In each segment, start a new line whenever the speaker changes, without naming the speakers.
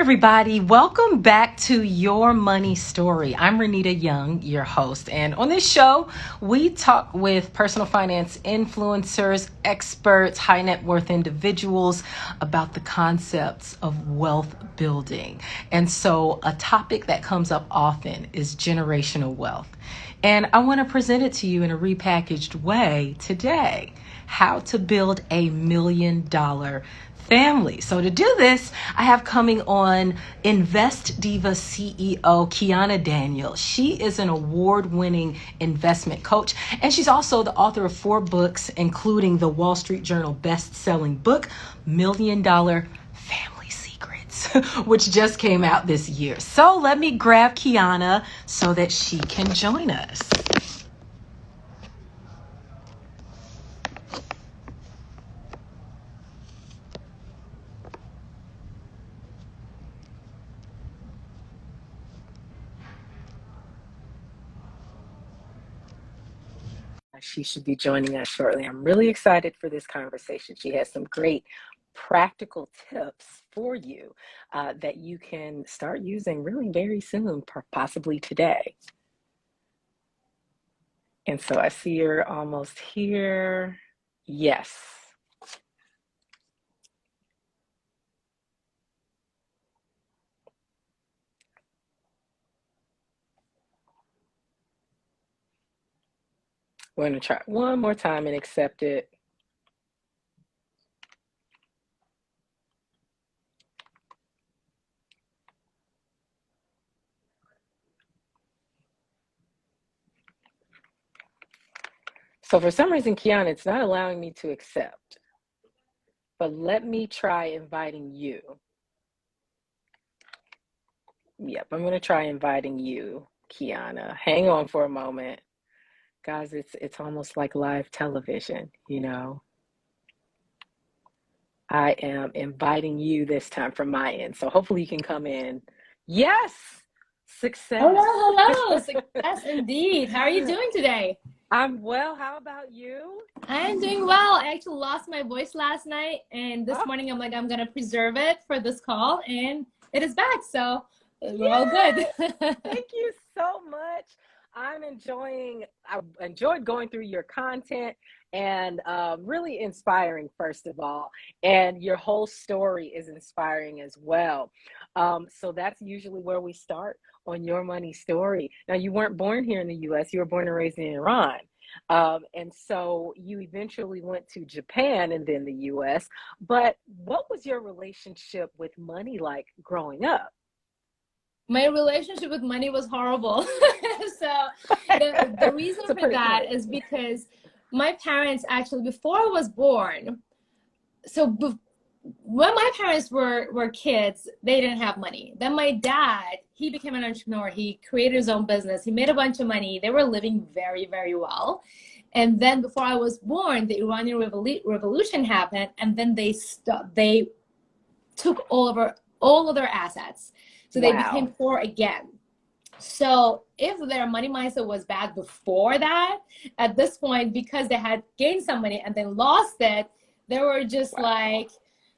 everybody. Welcome back to Your Money Story. I'm Renita Young, your host. And on this show, we talk with personal finance influencers, experts, high net worth individuals about the concepts of wealth building. And so a topic that comes up often is generational wealth. And I want to present it to you in a repackaged way today. How to build $1 million family. So to do this, I have coming on Invest Diva CEO Kiana Danial. She is an award-winning investment coach, and she's also the author of 4 books, including the Wall Street Journal best-selling book, $1 Million Family Secrets, which just came out this year. So let me grab Kiana so that she can join us. She should be joining us shortly. I'm really excited for this conversation. She has some great practical tips for you that you can start using really very soon, possibly today. And so I see you're almost here. Yes. We're going to try one more time and accept it. So for some reason, Kiana, it's not allowing me to accept. But let me try inviting you. Yep, I'm going to try inviting you, Kiana. Hang on for a moment. Guys, it's almost like live television, you know. I am inviting you this time from my end. So hopefully you can come in. Yes, success.
Hello. Success indeed. How are you doing today?
I'm well. How about you?
I'm doing well. I actually lost my voice last night, and this morning I'm like, I'm going to preserve it for this call, and it is back. So we're all good.
Thank you so much. I enjoyed going through your content and really inspiring, first of all. And your whole story is inspiring as well. So that's usually where we start on Your Money Story. Now, you weren't born here in the U.S. You were born and raised in Iran. And so you eventually went to Japan and then the U.S. But what was your relationship with money like growing up?
My relationship with money was horrible. So the reason for that is because my parents actually, before I was born, when my parents were kids, they didn't have money. Then my dad, he became an entrepreneur. He created his own business. He made a bunch of money. They were living very, very well. And then before I was born, the Iranian Revolution happened, and then they took all of their assets. So they became poor again. So if their money mindset was bad before that, at this point, because they had gained some money and then lost it, they were just like,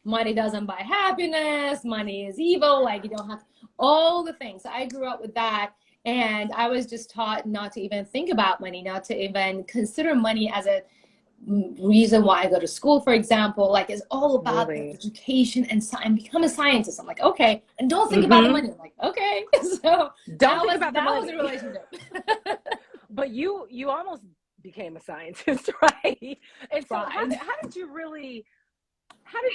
money doesn't buy happiness, money is evil, like you don't have all the things. So I grew up with that, and I was just taught not to even think about money, not to even consider money as a reason why I go to school, for example. Like, it's all about education and become a scientist. I'm like, okay, and don't think about the money. I'm like, okay. So
that was
the relationship.
But you almost became a scientist, right? And so how did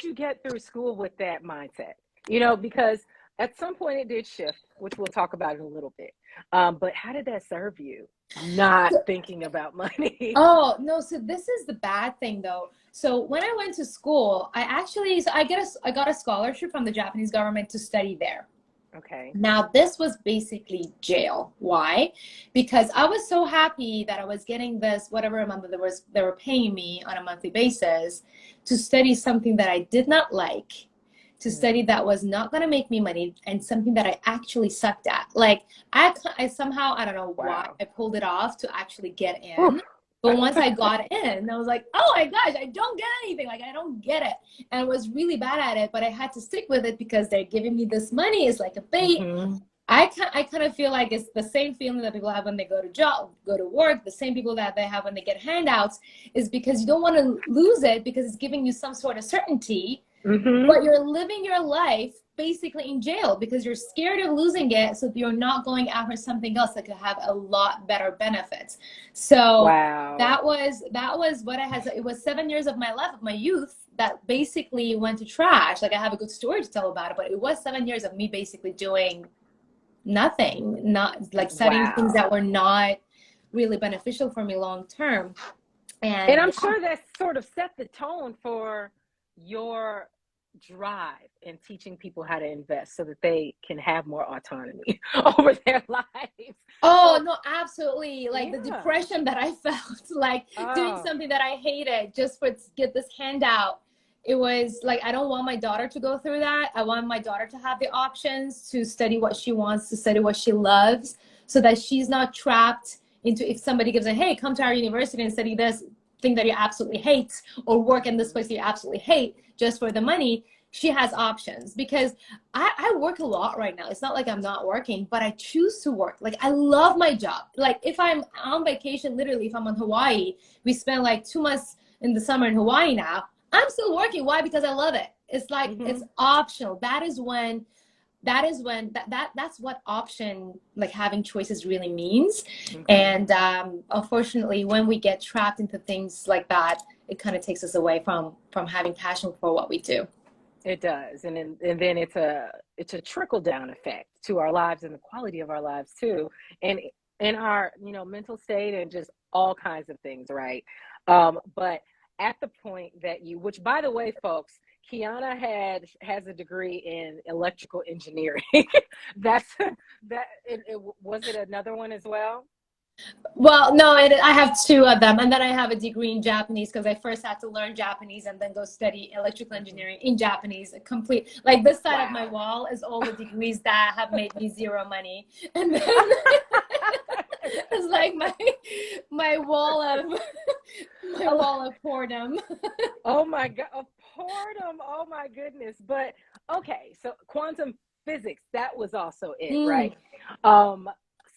you get through school with that mindset? You know, because at some point it did shift, which we'll talk about in a little bit. But how did that serve you? Not thinking about money.
Oh, no. So this is the bad thing, though. So when I went to school, I got a scholarship from the Japanese government to study there.
Okay.
Now, this was basically jail. Why? Because I was so happy that I was getting this, whatever amount that they were paying me on a monthly basis to study something that I did not like, to study that was not going to make me money, and something that I actually sucked at. Like, I somehow, I don't know why, I pulled it off to actually get in. But once I got in, I was like, oh my gosh, I don't get anything. Like, I don't get it. And I was really bad at it, but I had to stick with it because they're giving me this money. It's like a bait.
Mm-hmm.
I kind of feel like it's the same feeling that people have when they go to work, the same people that they have when they get handouts, is because you don't want to lose it because it's giving you some sort of certainty, but you're living your life basically in jail because you're scared of losing it, so you're not going after something else that could have a lot better benefits. So that was what I had. It was 7 years of my life, of my youth, that basically went to trash. Like, I have a good story to tell about it, but it was 7 years of me basically doing nothing, not like studying things that were not really beneficial for me long term. And
I'm sure that sort of set the tone for your drive in teaching people how to invest so that they can have more autonomy over their lives.
Oh, no, absolutely. Like the depression that I felt, like doing something that I hated just for get this handout. It was like, I don't want my daughter to go through that. I want my daughter to have the options to study what she wants, to study what she loves, so that she's not trapped into, if somebody gives her, hey, come to our university and study this thing that you absolutely hate, or work in this place you absolutely hate just for the money. She has options, because I work a lot right now. It's not like I'm not working, but I choose to work. Like, I love my job. Like, if I'm on vacation, literally, if I'm on Hawaii, we spend like 2 months in the summer in Hawaii now, I'm still working. Why? Because I love it. It's like, it's optional. That's what option, like having choices, really means. And unfortunately, when we get trapped into things like that, it kind of takes us away from having passion for what we do.
It does. And then it's a trickle down effect to our lives and the quality of our lives too. And in our, mental state and just all kinds of things. Right. But at the point that which, by the way, folks, Kiana has a degree in electrical engineering. Was it another one as well?
Well, no, I have 2 of them. And then I have a degree in Japanese, because I first had to learn Japanese and then go study electrical engineering in Japanese. Complete, like, this side of my wall is all the degrees that have made me zero money. And then it's like my wall of whoredom. Oh my God,
of whoredom. Oh my goodness. But okay, so quantum physics, that was also it, right?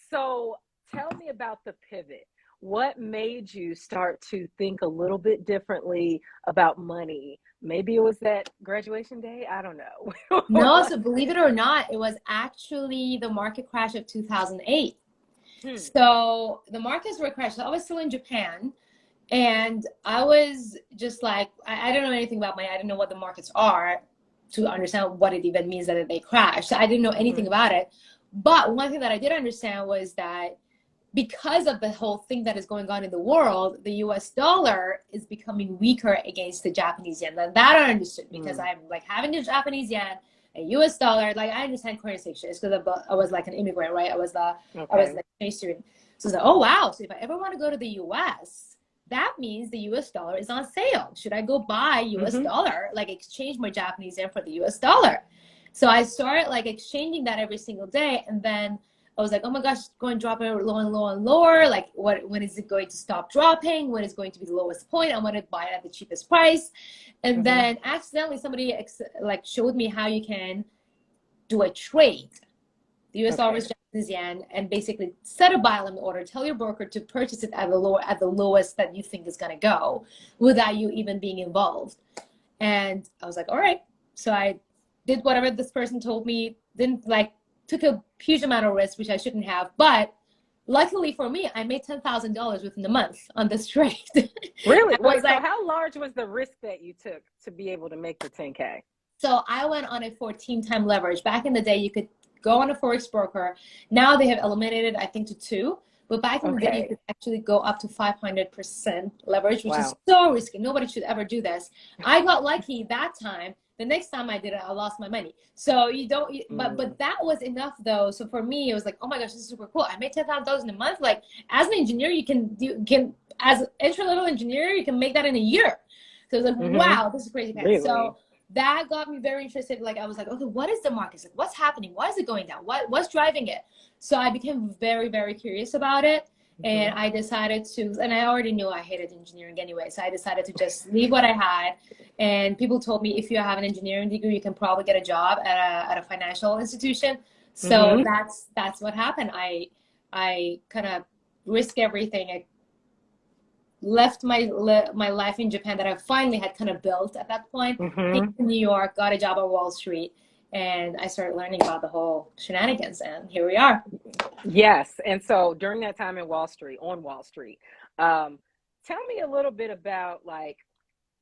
So tell me about the pivot. What made you start to think a little bit differently about money? Maybe it was that graduation day. I don't know.
No, so believe it or not, it was actually the market crash of 2008. So the markets were crashed. I was still in Japan, and I was just like, I don't know anything about money. I didn't know what the markets are to understand what it even means that they crashed. So I didn't know anything about it. But one thing that I did understand was that because of the whole thing that is going on in the world, the US dollar is becoming weaker against the Japanese yen. And that I understood, because I'm like, having the Japanese yen, a US dollar, like, I understand currency exchange because I was like an immigrant, right? I was the exchange student. So it's like, oh wow, so if I ever want to go to the US, that means the US dollar is on sale. Should I go buy US dollar, like exchange my Japanese yen for the US dollar? So I started like exchanging that every single day, and then I was like, oh my gosh, it's going to drop lower and lower and lower. Like, when is it going to stop dropping? When is going to be the lowest point? I want to buy it at the cheapest price. And then accidentally somebody showed me how you can do a trade. The US dollar is Japanese yen, and basically set a buy limit order. Tell your broker to purchase it at the lowest that you think is going to go, without you even being involved. And I was like, all right. So I did whatever this person told me. Took a huge amount of risk, which I shouldn't have. But luckily for me, I made $10,000 within a month on this trade.
Really? Wait, so how large was the risk that you took to be able to make the 10K?
So I went on a 14-time leverage. Back in the day, you could go on a Forex broker. Now they have eliminated, I think, to 2. But back in the day, you could actually go up to 500% leverage, which is so risky. Nobody should ever do this. I got lucky that time. The next time I did it, I lost my money. So you don't, but that was enough though. So for me, it was like, oh my gosh, this is super cool. I made $10,000 a month. Like, as an engineer, you can as an entry-level engineer, you can make that in a year. So it was like, wow, this is crazy. Really? So that got me very interested. Like, I was like, okay, what is the market? Like, what's happening? Why is it going down? What's driving it? So I became very, very curious about it. And I decided to, and I already knew I hated engineering anyway, so I decided to just leave what I had. And people told me, if you have an engineering degree, you can probably get a job at a financial institution. So that's what happened. I kind of risked everything. I left my life in Japan that I finally had kind of built at that point, came to New York, got a job at Wall Street, and I started learning about the whole shenanigans, and here we are.
Yes. And so during that time on Wall Street, tell me a little bit about like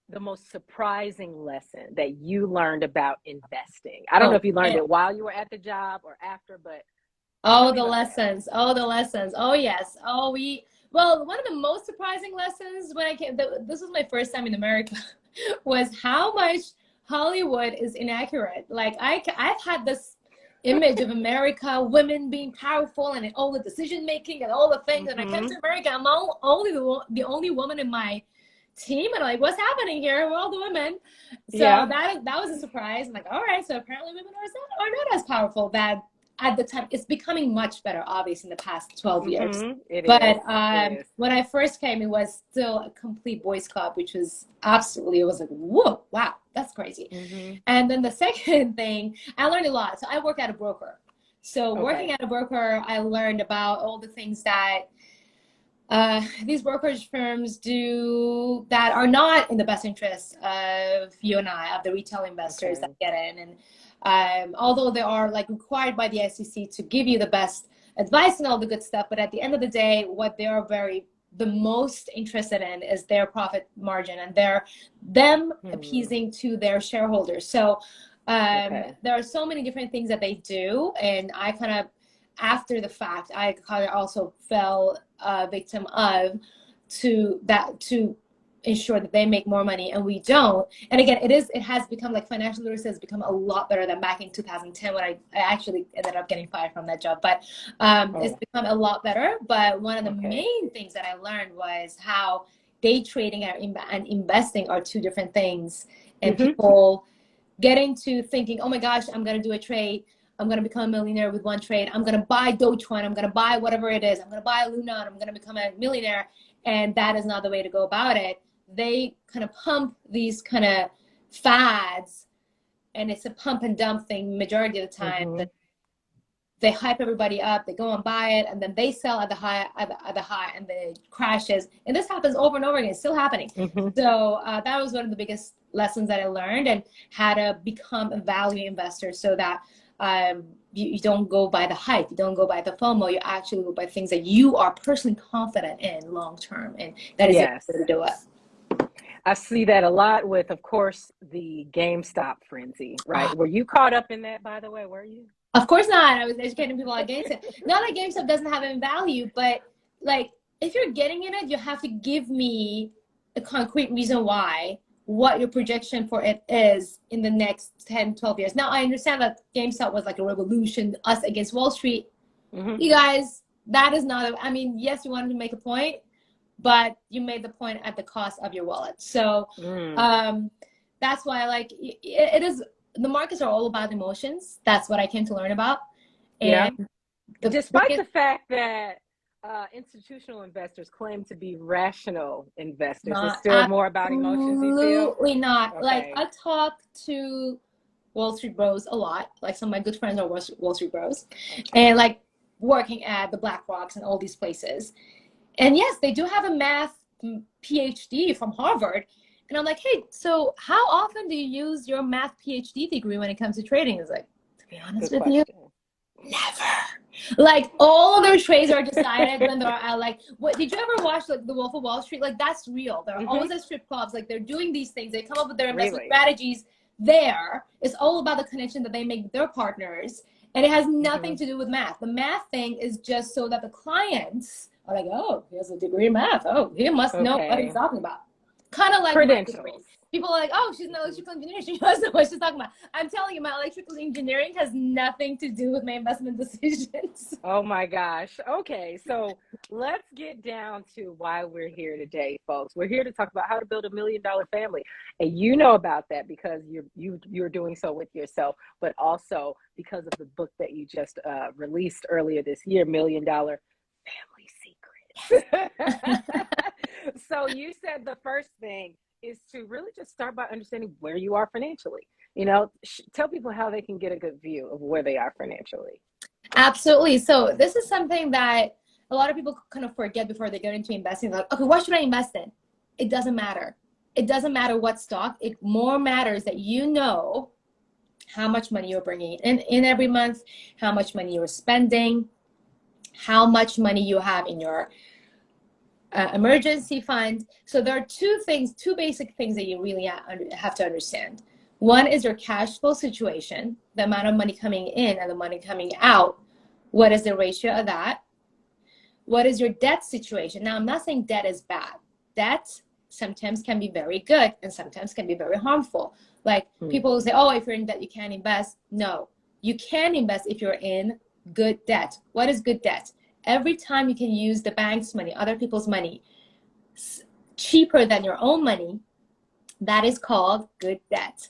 the most surprising lesson that you learned about investing. I don't know if you learned it while you were at the job or after, but
the lessons. Oh, yes. Well, one of the most surprising lessons when I came, this was my first time in America, was how much Hollywood is inaccurate. Like I've had this image of America, women being powerful and all the decision making and all the things. And I came to America, I'm the only woman in my team, and I'm like, what's happening here? We're all the women. So that was a surprise. I'm like, all right, so apparently women are not as powerful. That at the time, it's becoming much better, obviously, in the past 12 years. When I first came, it was still a complete boys club, which was absolutely, it was like, whoa, wow, that's crazy. And then the second thing, I learned a lot. So I work at a broker. So working at a broker, I learned about all the things that these brokerage firms do that are not in the best interest of you and I, of the retail investors that get in. And although they are like required by the SEC to give you the best advice and all the good stuff, but at the end of the day, what they are the most interested in is their profit margin and them appeasing to their shareholders. So there are so many different things that they do, and I kind of, after the fact, I kind of also fell victim of to ensure that they make more money and we don't. And again, it has become, like, financial literacy has become a lot better than back in 2010 when I actually ended up getting fired from that job. But it's become a lot better. But one of the main things that I learned was how day trading and investing are two different things. And people get into thinking, oh my gosh, I'm going to do a trade, I'm going to become a millionaire with one trade, I'm going to buy Dogecoin, I'm going to buy whatever it is, I'm going to buy Luna, and I'm going to become a millionaire. And that is not the way to go about it. They kind of pump these kind of fads, and it's a pump and dump thing majority of the time. They hype everybody up, they go and buy it, and then they sell at the high, and then it crashes. And this happens over and over again. It's still happening. So that was one of the biggest lessons that I learned, and how to become a value investor so that you don't go by the hype, you don't go by the FOMO, you actually go by things that you are personally confident in long term, and that is the way to do it.
I see that a lot with, of course, the GameStop frenzy, right? Were you caught up in that, by the way? Were you?
Of course not. I was educating people on GameStop. Not that GameStop doesn't have any value, but like, if you're getting in it, you have to give me a concrete reason why, what your projection for it is in the next 10, 12 years. Now, I understand that GameStop was like a revolution, us against Wall Street. You guys, that is not, I mean, yes, you wanted to make a point, but you made the point at the cost of your wallet. So that's why, like, it is, the markets are all about emotions. That's what I came to learn about. And
despite the fact that institutional investors claim to be rational investors, it's still more about emotions, you feel?
Absolutely not. Like, I talk to Wall Street bros a lot. Like, some of my good friends are Wall Street bros. And, like, working at the BlackRocks and all these places. And yes, they do have a math PhD from Harvard. And I'm like, hey, so how often do you use your math PhD degree when it comes to trading? It's like, to be honest with you, never. Like, all their trades are decided when they're at, like, what, did you ever watch, like, The Wolf of Wall Street? Like, that's real. They're always at strip clubs. Like, they're doing these things. They come up with their investment strategies there. It's all about the connection that they make with their partners. And it has nothing to do with math. The math thing is just so that the clients are like, oh, he has a degree in math. Oh, he must know what he's talking about. Kind of like
credentials.
People are like, oh, she's an electrical engineer, she must know what she's talking about. I'm telling you, my electrical engineering has nothing to do with my investment decisions.
Oh my gosh. Okay, so let's get down to why we're here today, folks. We're here to talk about how to build $1 million family. And you know about that because you're doing so with yourself, but also because of the book that you just released earlier this year, $1 Million Family Secret.
So you said the first thing is to really just start by understanding where you are financially. Tell people how they can get a good view of where they are financially.
Absolutely. So this is something that a lot of people kind of forget before they get into investing. Like, okay, what should I invest in? It doesn't matter. It doesn't matter what stock. It more matters that you know how much money you're bringing in every month, how much money you're spending, how much money you have in your emergency fund. So there are two basic things that you really have to understand. One is your cash flow situation, the amount of money coming in and the money coming out. What is the ratio of that? What is your debt situation? Now, I'm not saying debt is bad. Debt sometimes can be very good and sometimes can be very harmful. Like people will say, oh, if you're in debt, you can't invest. No, you can invest if you're in good debt. What is good debt? Every time you can use the bank's money, other people's money, cheaper than your own money, that is called good debt.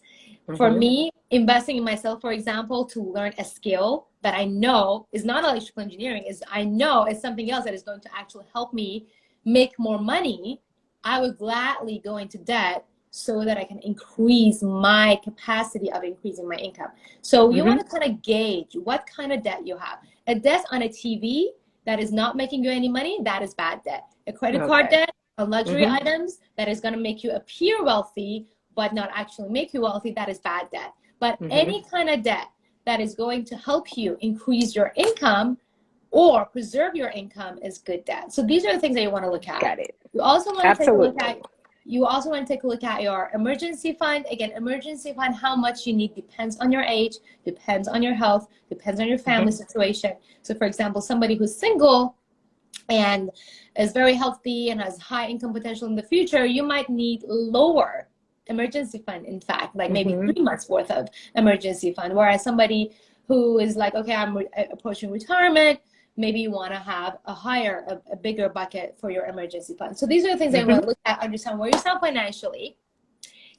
For me, investing in myself, for example, to learn a skill that I know is not electrical engineering, I know is something else that is going to actually help me make more money, I would gladly go into debt so that I can increase my capacity of increasing my income. So you want to kind of gauge what kind of debt you have. A debt on a TV that is not making you any money, that is bad debt. A credit card debt on luxury items that is going to make you appear wealthy but not actually make you wealthy, that is bad debt. But any kind of debt that is going to help you increase your income or preserve your income is good debt. So these are the things that you want to look at.
Got it.
You also want to take a look at your emergency fund. Again, emergency fund, how much you need depends on your age, depends on your health, depends on your family situation. So for example, somebody who's single and is very healthy and has high income potential in the future, you might need lower emergency fund, in fact, like maybe 3 months worth of emergency fund. Whereas somebody who is like, okay, I'm approaching retirement, maybe you want to have a bigger bucket for your emergency fund. So these are the things that you want to look at, understand where you stand financially,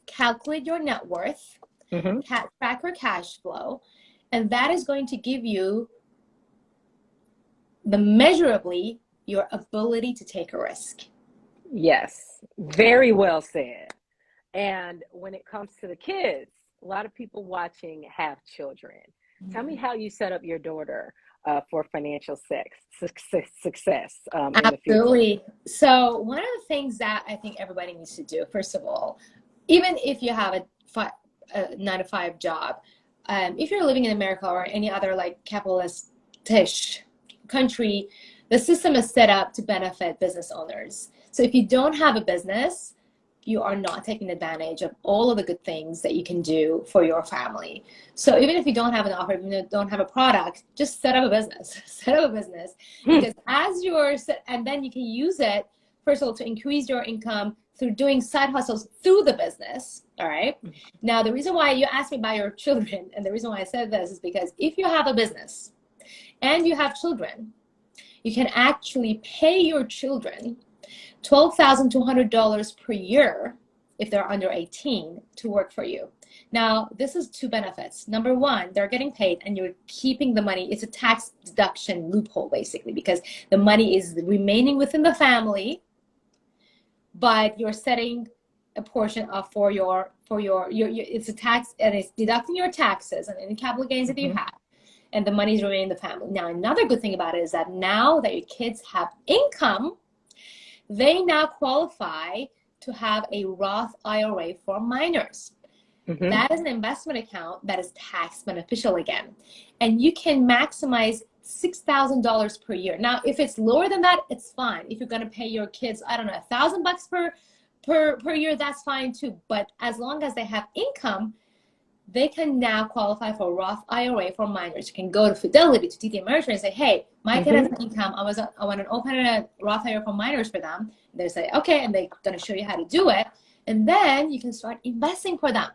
calculate your net worth, track your cash flow, and that is going to give you measurably your ability to take a risk.
Yes, very well said. And when it comes to the kids, a lot of people watching have children. Tell me how you set up your daughter for financial success in the future.
Absolutely. So one of the things that I think everybody needs to do, first of all, even if you have a 9-to-5 job, if you're living in America or any other like capitalist-ish country, the system is set up to benefit business owners. So if you don't have a business, you are not taking advantage of all of the good things that you can do for your family. So even if you don't have an offer, even if you don't have a product, just set up a business. Set up a business. Because and then you can use it, first of all, to increase your income through doing side hustles through the business. All right. Now, the reason why you asked me about your children, and the reason why I said this is because if you have a business and you have children, you can actually pay your children $12,200 per year if they're under 18 to work for you. Now, this is two benefits. Number one, they're getting paid and you're keeping the money. It's a tax deduction loophole, basically, because the money is remaining within the family, but you're setting a portion of for your it's a tax, and it's deducting your taxes and any capital gains that you have, and the money is remaining in the family. Now, another good thing about it is that now that your kids have income, they now qualify to have a Roth IRA for minors. That is an investment account that is tax beneficial again. And you can maximize $6,000 per year. Now, if it's lower than that, it's fine. If you're going to pay your kids, I don't know, $1,000 per year, that's fine too. But as long as they have income, they can now qualify for Roth IRA for minors. You can go to Fidelity, to TD Ameritrade, and say, hey, my kid has an income. I want to open a Roth IRA for minors for them. And they say, okay, and they're going to show you how to do it. And then you can start investing for them.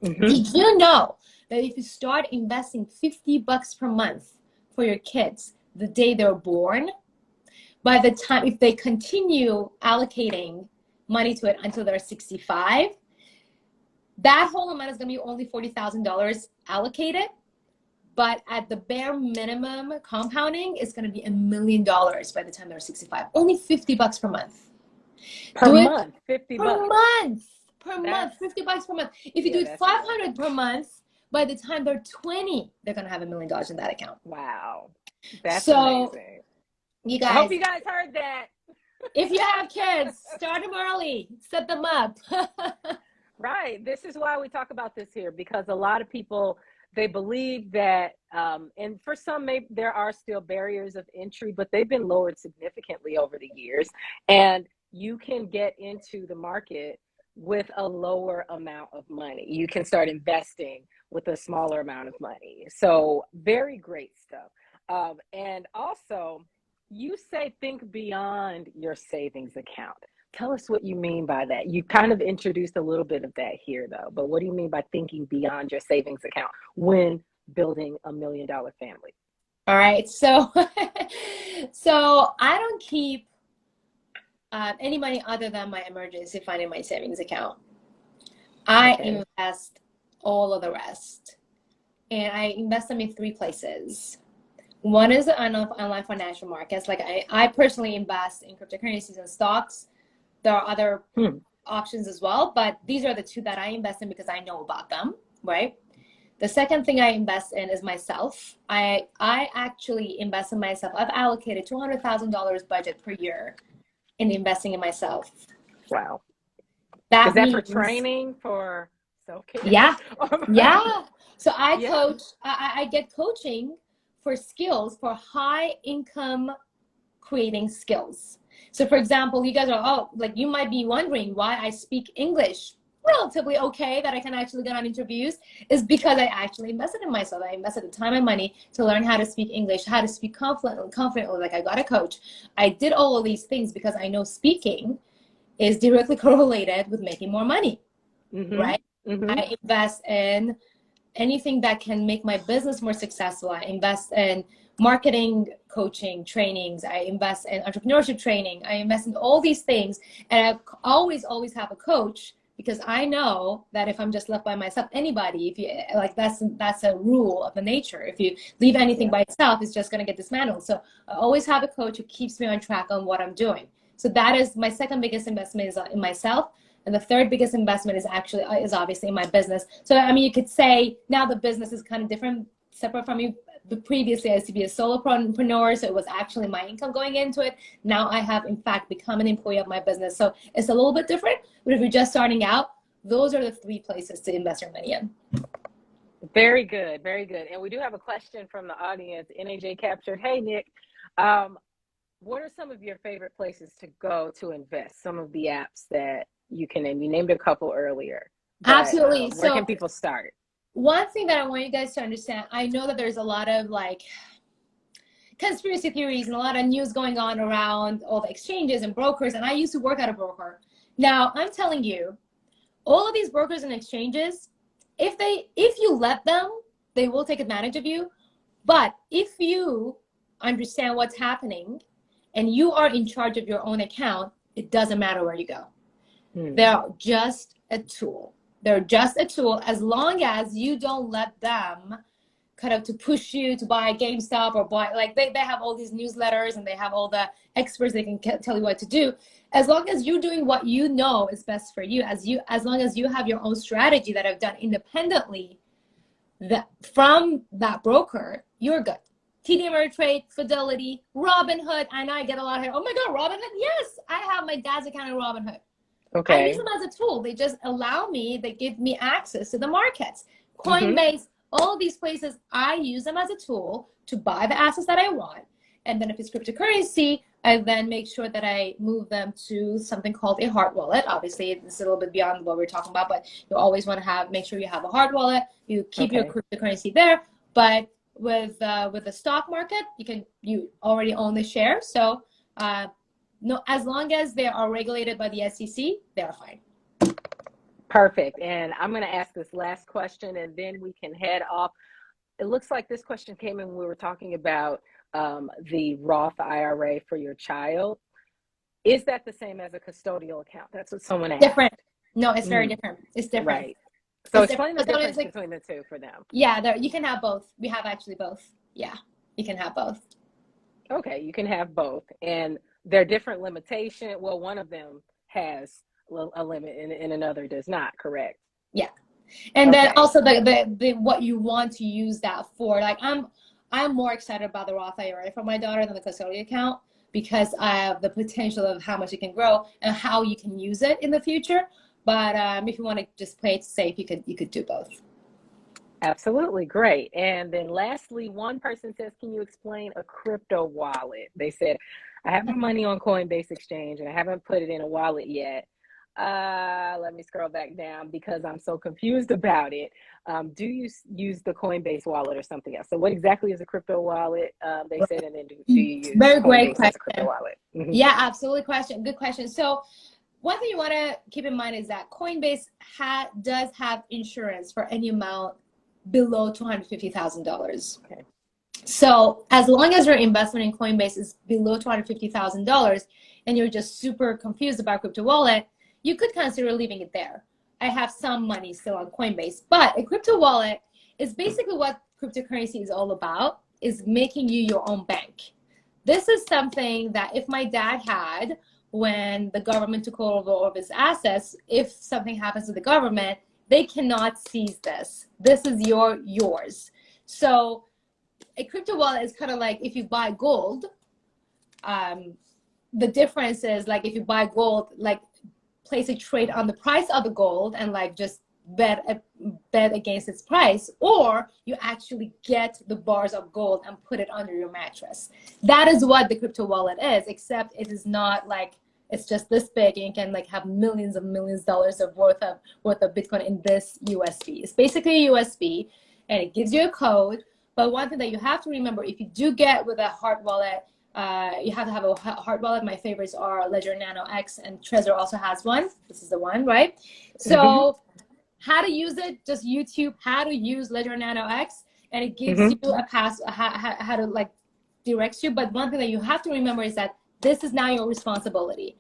Did you know that if you start investing $50 per month for your kids the day they're born, by the time, if they continue allocating money to it until they're 65, that whole amount is going to be only $40,000 allocated, But at the bare minimum compounding, it's going to be $1 million by the time they're 65. Only $50 per month.
Per month, $50.
Per month, $50 per month. If you do it 500 per month, by the time they're 20, they're going to have $1 million in that account.
Wow. That's amazing.
You guys,
I hope you guys heard that.
If you have kids, start them early, set them up.
Right. This is why we talk about this here, because a lot of people, they believe that, and for some, maybe there are still barriers of entry, but they've been lowered significantly over the years. And you can get into the market with a lower amount of money. You can start investing with a smaller amount of money. So very great stuff. And also, you say think beyond your savings account. Tell us what you mean by that. You kind of introduced a little bit of that here, though. But what do you mean by thinking beyond your savings account when building $1 million family?
All right. So, so I don't keep any money other than my emergency fund in my savings account. I invest all of the rest. And I invest them in 3 places. One is the online financial markets. Like I personally invest in cryptocurrencies and stocks. There are other options as well, but these are the 2 that I invest in because I know about them, right? The second thing I invest in is myself. I actually invest in myself. I've allocated $200,000 budget per year in investing in myself.
Wow.
That
means, for training, for self-care?
Yeah. Yeah. So I coach, I get coaching for skills, for high income creating skills. So for example, you guys are, like you might be wondering why I speak English relatively okay, that I can actually get on interviews, is because I actually invested in myself. I invested the time and money to learn how to speak English, how to speak confidently, like I got a coach. I did all of these things because I know speaking is directly correlated with making more money, right? I invest in anything that can make my business more successful. I invest in marketing, coaching, trainings. I invest in entrepreneurship training. I invest in all these things. And I always have a coach, because I know that if I'm just left by myself, anybody, if you like, that's a rule of the nature. If you leave anything by itself, it's just going to get dismantled. So I always have a coach who keeps me on track on what I'm doing. So that is my second biggest investment, is in myself. And the third biggest investment is obviously in my business. So, I mean, you could say now the business is kind of different, separate from me. But previously I used to be a solopreneur, so it was actually my income going into it. Now I have, in fact, become an employee of my business. So it's a little bit different. But if you're just starting out, those are the 3 places to invest your money in.
Very good. Very good. And we do have a question from the audience. NAJ captured. Hey, Nick. What are some of your favorite places to go to invest? Some of the apps that you can name. You named a couple earlier. But,
absolutely.
Where can people start?
One thing that I want you guys to understand, I know that there's a lot of like conspiracy theories and a lot of news going on around all the exchanges and brokers, and I used to work at a broker. Now, I'm telling you, all of these brokers and exchanges, if you let them, they will take advantage of you. But if you understand what's happening and you are in charge of your own account, it doesn't matter where you go. They're just a tool. They're just a tool, as long as you don't let them kind of to push you to buy GameStop or buy, like they have all these newsletters and they have all the experts that can tell you what to do. As long as you're doing what you know is best for you, as long as you have your own strategy that I've done independently from that broker, you're good. TD Ameritrade, Fidelity, Robinhood, and I get a lot of, oh my God, Robinhood? Yes, I have my dad's account in Robinhood.
Okay.
I use them as a tool. They just allow me, they give me access to the markets. Coinbase, all of these places, I use them as a tool to buy the assets that I want. And then if it's cryptocurrency, I then make sure that I move them to something called a hard wallet. Obviously, it's a little bit beyond what we're talking about, but you always want to make sure you have a hard wallet. You keep your cryptocurrency there. But with the stock market, you already own the share. So no, as long as they are regulated by the SEC, they are fine.
Perfect. And I'm going to ask this last question and then we can head off. It looks like this question came in when we were talking about the Roth IRA for your child. Is that the same as a custodial account? That's what someone asked.
Different. No, it's very different. It's different.
Right. So explain the difference between the two for them.
Yeah, you can have both. We have actually both. Yeah, you can have both.
Okay, you can have both. And they're different limitation. Well, one of them has a limit and another does not, correct?
Yeah. And then also the what you want to use that for. Like I'm more excited about the Roth IRA for my daughter than the custodial account, because I have the potential of how much it can grow and how you can use it in the future. But if you want to just play it safe, you could do both.
Absolutely, great. And then lastly, one person says, can you explain a crypto wallet? They said, I have my money on Coinbase Exchange and I haven't put it in a wallet yet. Let me scroll back down because I'm so confused about it. Do you use the Coinbase wallet or something else? So what exactly is a crypto wallet? They said, and then do you use
Very great
Coinbase
question.
as a crypto wallet? Mm-hmm.
Yeah, absolutely. Good question. So one thing you want to keep in mind is that Coinbase does have insurance for any amount below $250,000.
Okay.
So as long as your investment in Coinbase is below $250,000 and you're just super confused about crypto wallet, you could consider leaving it there. I have some money still on Coinbase, but a crypto wallet is basically what cryptocurrency is all about, is making you your own bank. This is something that if my dad had when the government took over all of his assets, if something happens to the government, they cannot seize this. This is yours. So a crypto wallet is kind of like if you buy gold. The difference is like if you buy gold, like place a trade on the price of the gold and like just bet against its price, or you actually get the bars of gold and put it under your mattress. That is what the crypto wallet is, except it is not like it's just this big and you can like have millions of dollars of worth of Bitcoin in this USB. It's basically a USB and it gives you a code. But one thing that you have to remember, if you do get with a hard wallet, you have to have a hard wallet. My favorites are Ledger Nano X, and Trezor also has one. This is the one, right? So how to use it, just YouTube how to use Ledger Nano X, and it gives you a how to like directs you. But one thing that you have to remember is that this is now your responsibility.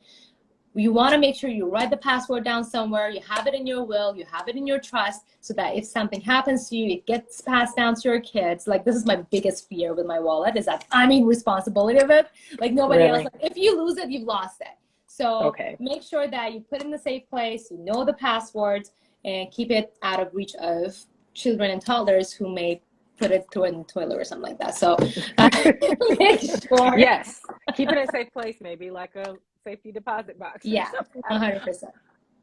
You want to make sure you write the password down somewhere, you have it in your will, you have it in your trust, so that if something happens to you, it gets passed down to your kids. Like, this is my biggest fear with my wallet, is that I'm in responsibility of it. Like, nobody else. Like, if you lose it, you've lost it. So make sure that you put it in a safe place, you know the passwords, and keep it out of reach of children and toddlers who may put it through in the toilet or something like that. So make sure.
Yes, keep it in a safe place, maybe like a safety deposit box.
Yeah, 100%.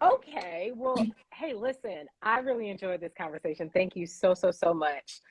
Okay, well, hey, listen, I really enjoyed this conversation. Thank you so much.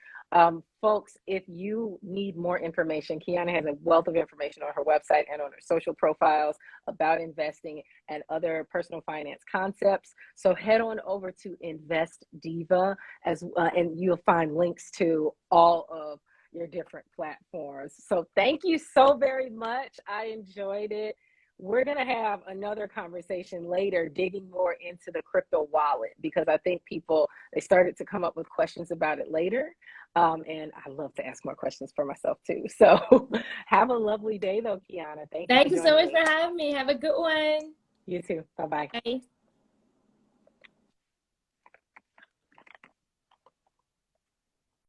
Folks, if you need more information, Kiana has a wealth of information on her website and on her social profiles about investing and other personal finance concepts. So head on over to Invest Diva, and you'll find links to all of your different platforms. So thank you so very much. I enjoyed it. We're going to have another conversation later, digging more into the crypto wallet, because I think they started to come up with questions about it later. And I love to ask more questions for myself too. So have a lovely day though, Kiana. Thank you
so much for having me. Have a good one.
You too. Bye-bye.
Bye.